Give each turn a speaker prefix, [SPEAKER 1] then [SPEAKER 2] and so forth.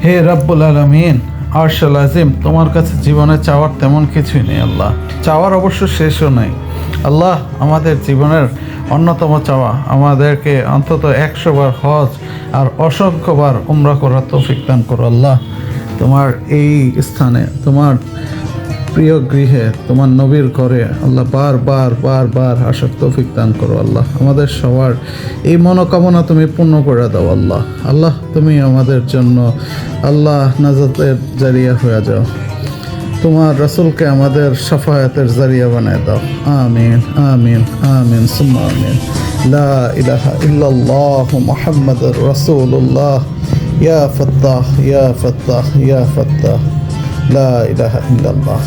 [SPEAKER 1] হে রব্বুল আলামিন, আরশাল আজিম, তোমার কাছে জীবনে চাওয়ার তেমন কিছুই নেই আল্লাহ। চাওয়ার অবশ্য শেষও নেই আল্লাহ। আমাদের জীবনের অন্যতম চাওয়া আমাদেরকে অন্তত 100 বার হজ আর অসংখ্যবার উমরা করার তৌফিক দান করো আল্লাহ। তোমার এই স্থানে, তোমার প্রিয় গৃহে, তোমার নবীর ঘরে আল্লাহ বার আসার তৌফিক দান করো আল্লাহ। আমাদের সবার এই মনোকামনা তুমি পূর্ণ করে দাও আল্লাহ। আল্লাহ, তুমি আমাদের জন্য আল্লাহ নাজাতের জারিয়া হয়ে যাও। তোমার রাসূলকে আমাদের শাফায়াতের জারিয়া বানায় দাও। আমিন আমিন আমিন সুম্মা আমিন। লা ইলাহা ইল্লাল্লাহ মুহাম্মাদুর রাসূলুল্লাহ। ইয়া ফাত্তাহ ইয়া ফাত্তাহ ইয়া ফাত্তাহ। লা ইলাহা ইল্লাল্লাহ।